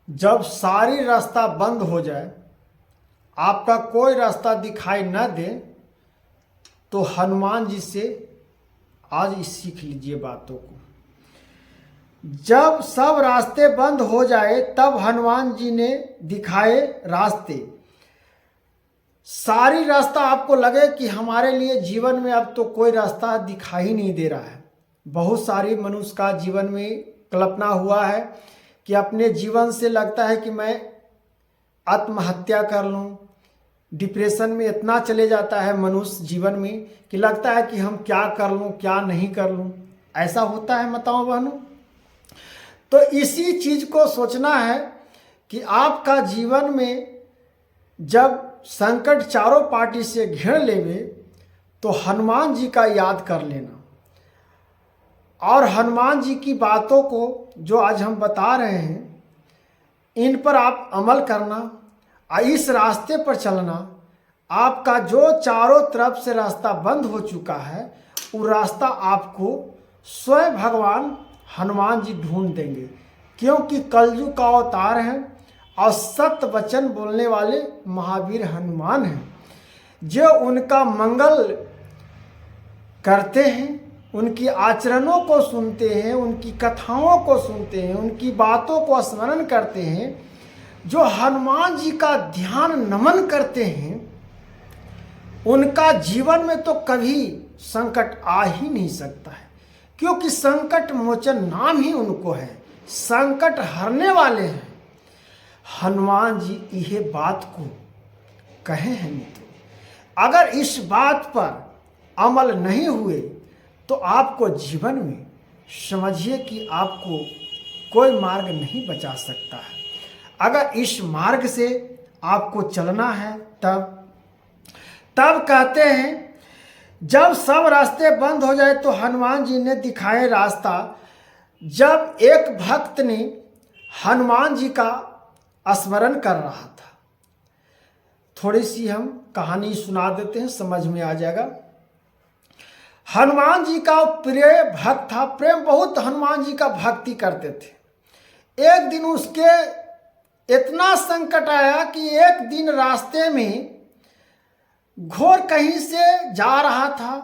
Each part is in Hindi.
जब सारी रास्ता बंद हो जाए, आपका कोई रास्ता दिखाई न दे, तो हनुमान जी से आज सीख लीजिए बातों को। जब सब रास्ते बंद हो जाए तब हनुमान जी ने दिखाए रास्ते। सारी रास्ता आपको लगे कि हमारे लिए जीवन में अब तो कोई रास्ता दिखाई नहीं दे रहा है। बहुत सारी मनुष्य का जीवन में कल्पना हुआ है कि अपने जीवन से लगता है कि मैं आत्महत्या कर लूं। डिप्रेशन में इतना चले जाता है मनुष्य जीवन में कि लगता है कि हम क्या कर लूं, क्या नहीं कर लूं। ऐसा होता है माताओं बहनों। तो इसी चीज को सोचना है कि आपका जीवन में जब संकट चारों पार्टी से घेर लेवे तो हनुमान जी का याद कर लेना और हनुमान जी की बातों को जो आज हम बता रहे हैं इन पर आप अमल करना और इस रास्ते पर चलना। आपका जो चारों तरफ से रास्ता बंद हो चुका है वो रास्ता आपको स्वयं भगवान हनुमान जी ढूंढ देंगे, क्योंकि कलयुग का अवतार है और सत्य वचन बोलने वाले महावीर हनुमान हैं। जो उनका मंगल करते हैं, उनकी आचरणों को सुनते हैं, उनकी कथाओं को सुनते हैं, उनकी बातों को स्मरण करते हैं, जो हनुमान जी का ध्यान नमन करते हैं, उनका जीवन में तो कभी संकट आ ही नहीं सकता है, क्योंकि संकट मोचन नाम ही उनको है, संकट हरने वाले हैं। हनुमान जी यह बात को कहे हैं मित्रों। अगर इस बात पर अमल नहीं हुए तो आपको जीवन में समझिए कि आपको कोई मार्ग नहीं बचा सकता है। अगर इस मार्ग से आपको चलना है तब कहते हैं जब सब रास्ते बंद हो जाए तो हनुमान जी ने दिखाए रास्ता। जब एक भक्त ने हनुमान जी का स्मरण कर रहा था, थोड़ी सी हम कहानी सुना देते हैं, समझ में आ जाएगा। हनुमान जी का प्रिय भक्त था, प्रेम बहुत हनुमान जी का भक्ति करते थे। एक दिन उसके इतना संकट आया कि एक दिन रास्ते में घोर कहीं से जा रहा था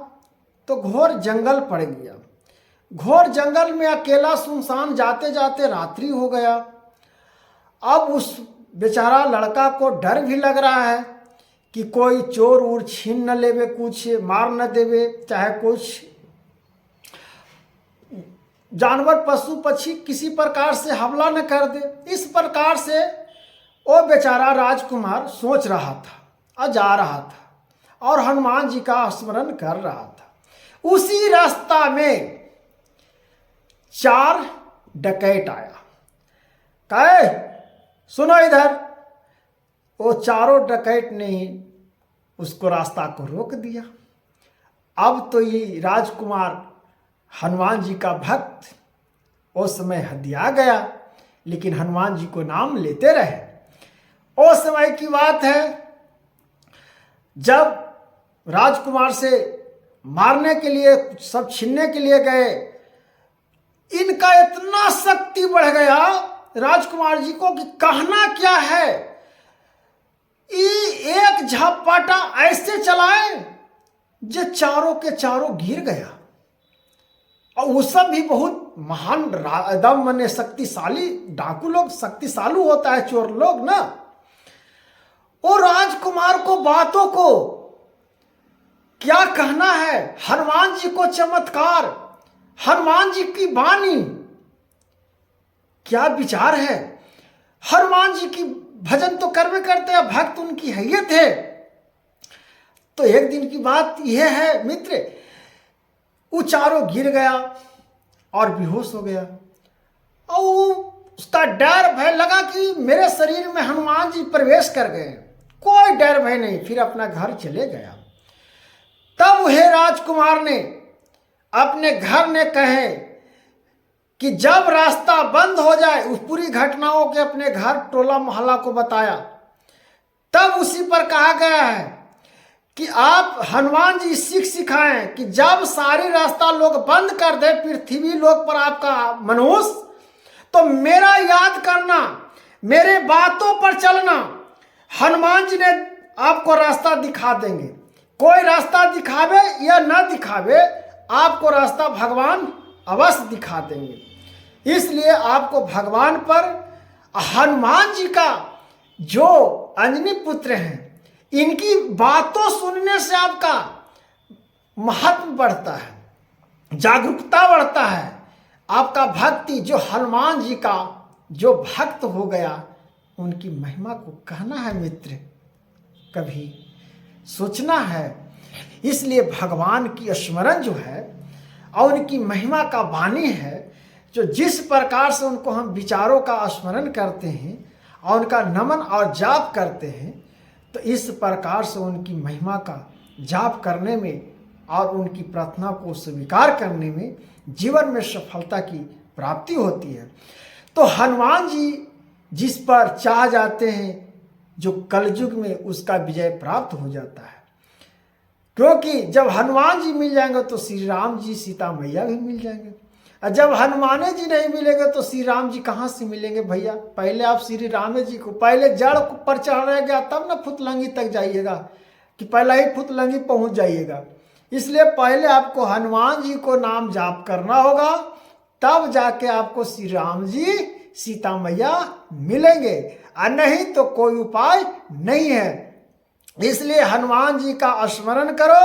तो घोर जंगल पड़ गया। घोर जंगल में अकेला सुनसान जाते जाते रात्रि हो गया। अब उस बेचारा लड़का को डर भी लग रहा है कि कोई चोर उर छीन न लेवे, कुछ मार न देवे, चाहे कुछ जानवर पशु पक्षी किसी प्रकार से हमला न कर दे। इस प्रकार से वो बेचारा राजकुमार सोच रहा था और जा रहा था और हनुमान जी का स्मरण कर रहा था। उसी रास्ता में 4 डकैत आया। कहे सुनो इधर। वो चारों डकैत ने उसको रास्ता को रोक दिया। अब तो ये राजकुमार हनुमान जी का भक्त उस समय हदिया गया, लेकिन हनुमान जी को नाम लेते रहे। उस समय की बात है जब राजकुमार से मारने के लिए, सब छीनने के लिए गए। इनका इतना शक्ति बढ़ गया राजकुमार जी को कि कहना क्या है। एक झपाटा ऐसे चलाए जो चारों के चारों गिर गया। और वो सब भी बहुत महान एकदम मने शक्तिशाली डाकू लोग, शक्तिशाली होता है चोर लोग ना। वो राजकुमार को बातों को क्या कहना है। हनुमान जी को चमत्कार, हनुमान जी की वाणी क्या विचार है। हनुमान जी की भजन तो करवे करते हैं, भक्त उनकी हैयत है। तो एक दिन की बात यह है मित्र, वो चारों गिर गया और बेहोश हो गया। और उसका डर भय लगा कि मेरे शरीर में हनुमान जी प्रवेश कर गए। कोई डर भय नहीं, फिर अपना घर चले गया। तब वह राजकुमार ने अपने घर ने कहे कि जब रास्ता बंद हो जाए, उस पूरी घटनाओं के अपने घर टोला मोहल्ला को बताया। तब उसी पर कहा गया है कि आप हनुमान जी सीख सिखाएं कि जब सारी रास्ता लोग बंद कर दे पृथ्वी लोक पर आपका मनुष्य, तो मेरा याद करना, मेरे बातों पर चलना। हनुमान जी ने आपको रास्ता दिखा देंगे। कोई रास्ता दिखावे या ना दिखावे, आपको रास्ता भगवान अवश्य दिखा देंगे। इसलिए आपको भगवान पर, हनुमान जी का जो अंजनी पुत्र हैं, इनकी बातों सुनने से आपका महत्व बढ़ता है, जागरूकता बढ़ता है। आपका भक्ति, जो हनुमान जी का जो भक्त हो गया, उनकी महिमा को कहना है मित्र, कभी सोचना है। इसलिए भगवान की स्मरण जो है और उनकी महिमा का वाणी है, जो जिस प्रकार से उनको हम विचारों का स्मरण करते हैं और उनका नमन और जाप करते हैं, तो इस प्रकार से उनकी महिमा का जाप करने में और उनकी प्रार्थना को स्वीकार करने में जीवन में सफलता की प्राप्ति होती है। तो हनुमान जी जिस पर चाह जाते हैं, जो कलयुग में उसका विजय प्राप्त हो जाता है। क्योंकि जब हनुमान जी मिल जाएंगे तो श्री राम जी, सीता मैया भी मिल जाएंगे। और जब हनुमान जी नहीं मिलेंगे तो श्री राम जी कहाँ से मिलेंगे भैया? पहले आप श्री राम जी को, पहले जड़ पर चढ़ेगा तब ना फुतलंगी तक जाइएगा, कि पहले ही फुतलंगी पहुंच जाइएगा। इसलिए पहले आपको हनुमान जी को नाम जाप करना होगा, तब जाके आपको श्री राम जी, सीता मैया मिलेंगे, और नहीं तो कोई उपाय नहीं है। इसलिए हनुमान जी का स्मरण करो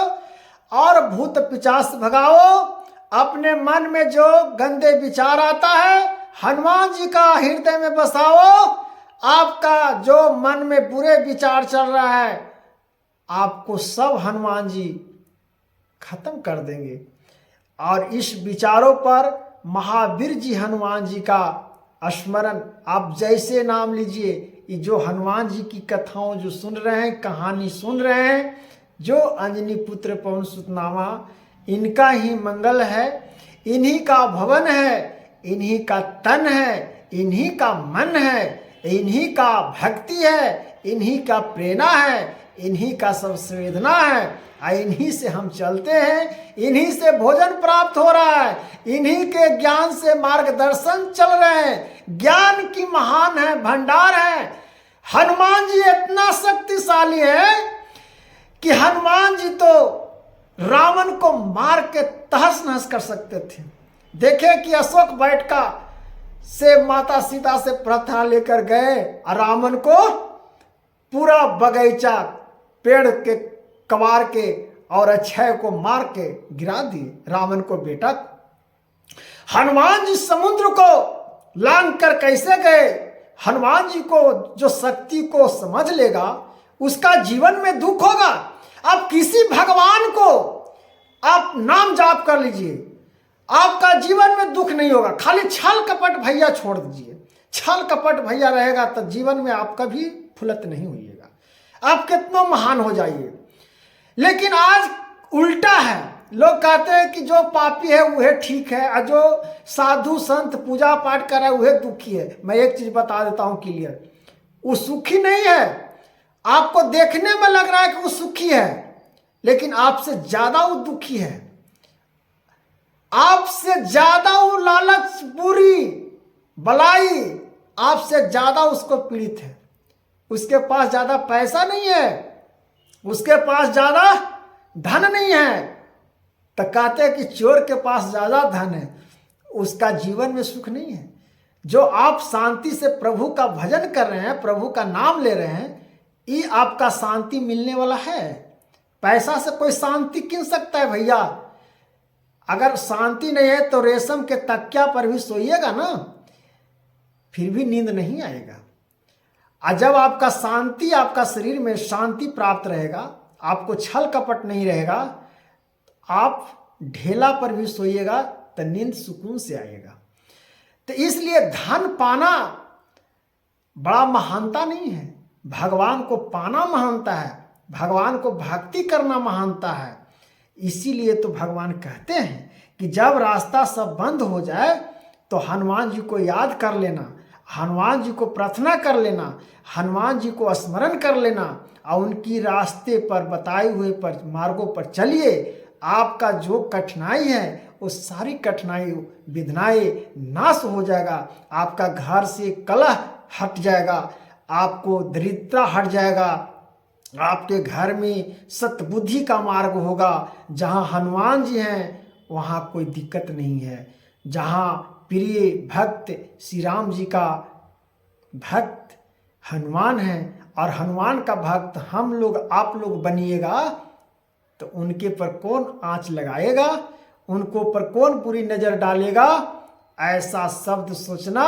और भूत पिशाच भगाओ। अपने मन में जो गंदे विचार आता है, हनुमान जी का हृदय में बसाओ। आपका जो मन में बुरे विचार चल रहा है, आपको सब हनुमान जी खत्म कर देंगे। और इस विचारों पर महावीर जी हनुमान जी का स्मरण आप जैसे नाम लीजिए, ये जो हनुमान जी की कथाओं जो सुन रहे हैं, कहानी सुन रहे हैं, जो अंजनी पुत्र पवन सुत नामा, इनका ही मंगल है, इन्हीं का भवन है, इन्हीं का तन है, इन्हीं का मन है, इन्हीं का भक्ति है, इन्हीं का प्रेरणा है, इन्हीं का सब संवेदना है। इन्हीं से हम चलते हैं, इन्हीं से भोजन प्राप्त हो रहा है, इन्हीं के ज्ञान से मार्गदर्शन चल रहे हैं। ज्ञान की महान है, भंडार है। हनुमान जी इतना शक्तिशाली है कि हनुमान जी तो रावण को मार के तहस नहस कर सकते थे। देखे कि अशोक वाटिका से माता सीता से प्रार्थना लेकर गए और रावण को पूरा बगीचा पेड़ के कबार के और अक्षय को मार के गिरा दिए, रावण को बेटा। हनुमान जी समुद्र को लांघ कर कैसे गए? हनुमान जी को जो शक्ति को समझ लेगा, उसका जीवन में दुख होगा। आप किसी भगवान को आप नाम जाप कर लीजिए, आपका जीवन में दुख नहीं होगा। खाली छल कपट भैया छोड़ दीजिए। छल कपट भैया रहेगा तो जीवन में आप कभी फुलत नहीं होइएगा, आप कितना महान हो जाइए। लेकिन आज उल्टा है, लोग कहते हैं कि जो पापी है वह ठीक है और जो साधु संत पूजा पाठ कर रहा है वह दुखी है। मैं एक चीज बता देता हूं क्लियर, वो सुखी नहीं है। आपको देखने में लग रहा है कि वो सुखी है, लेकिन आपसे ज्यादा वो दुखी है। आपसे ज्यादा वो लालच, बुरी बलाई, आपसे ज्यादा उसको पीड़ित है। उसके पास ज्यादा पैसा नहीं है, उसके पास ज्यादा धन नहीं है, तो कहते हैं कि चोर के पास ज्यादा धन है, उसका जीवन में सुख नहीं है। जो आप शांति से प्रभु का भजन कर रहे हैं, प्रभु का नाम ले रहे हैं, ये आपका शांति मिलने वाला है। पैसा से कोई शांति किन सकता है भैया? अगर शांति नहीं है तो रेशम के तकिया पर भी सोइएगा ना, फिर भी नींद नहीं आएगा। और जब आपका शांति, आपका शरीर में शांति प्राप्त रहेगा, आपको छल कपट नहीं रहेगा, आप ढेला पर भी सोइएगा तो नींद सुकून से आएगा। तो इसलिए धन पाना बड़ा महानता नहीं है, भगवान को पाना महानता है, भगवान को भक्ति करना महानता है। इसीलिए तो भगवान कहते हैं कि जब रास्ता सब बंद हो जाए तो हनुमान जी को याद कर लेना, हनुमान जी को प्रार्थना कर लेना, हनुमान जी को स्मरण कर लेना और उनकी रास्ते पर बताए हुए पर मार्गों पर चलिए। आपका जो कठिनाई है वो सारी कठिनाई विघ्नाएं नाश हो जाएगा। आपका घर से कलह हट जाएगा, आपको दरिद्रता हट जाएगा, आपके घर में सतबुद्धि का मार्ग होगा। जहाँ हनुमान जी हैं वहाँ कोई दिक्कत नहीं है। जहाँ प्रिय भक्त श्री राम जी का भक्त हनुमान है और हनुमान का भक्त हम लोग आप लोग बनिएगा तो उनके पर कौन आँच लगाएगा, उनको पर कौन बुरी नज़र डालेगा, ऐसा शब्द सोचना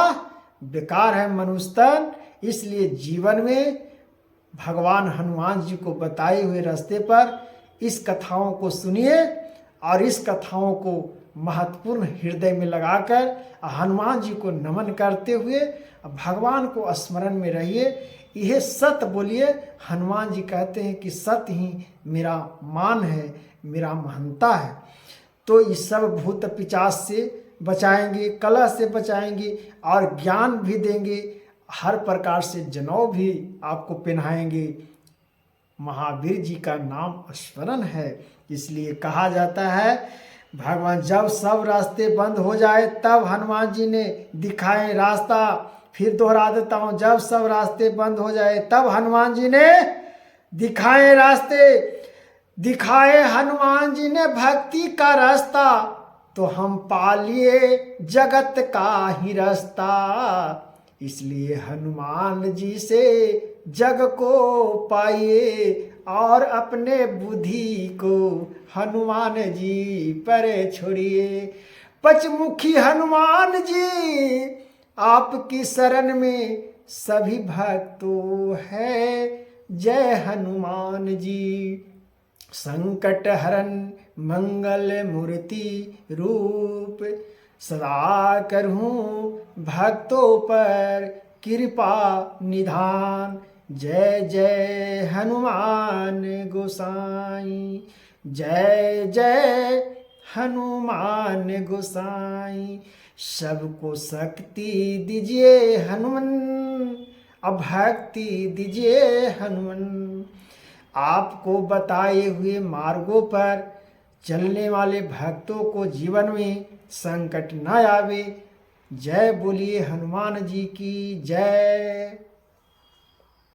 बेकार है मनुष्य तन। इसलिए जीवन में भगवान हनुमान जी को बताए हुए रास्ते पर इस कथाओं को सुनिए और इस कथाओं को महत्वपूर्ण हृदय में लगाकर हनुमान जी को नमन करते हुए भगवान को स्मरण में रहिए। यह सत्य बोलिए। हनुमान जी कहते हैं कि सत्य ही मेरा मान है, मेरा महंता है। तो इस सब भूत पिशाच से बचाएंगे, कलह से बचाएंगे और ज्ञान भी देंगे, हर प्रकार से जनेऊ भी आपको पहनाएंगे। महावीर जी का नाम स्मरण है। इसलिए कहा जाता है भगवान जब सब रास्ते बंद हो जाए तब हनुमान जी ने दिखाए रास्ता। फिर दोहरा देता हूँ, जब सब रास्ते बंद हो जाए तब हनुमान जी ने दिखाए रास्ते। दिखाए हनुमान जी ने भक्ति का रास्ता, तो हम पा लिए जगत का ही रास्ता। इसलिए हनुमान जी से जग को पाइए और अपने बुद्धि को हनुमान जी पर छोड़िए। पचमुखी हनुमान जी आपकी शरण में सभी भक्तों है, जय हनुमान जी। संकट हरन मंगल मूर्ति रूप, सदा करहूँ भक्तों पर कृपा निधान। जय जय हनुमान गोसाई, जय जय हनुमान गोसाई। सबको शक्ति दीजिए हनुमान, अब भक्ति दीजिए हनुमान। आपको बताए हुए मार्गों पर चलने वाले भक्तों को जीवन में संकट न आवे। जय बोलिए हनुमान जी की जय।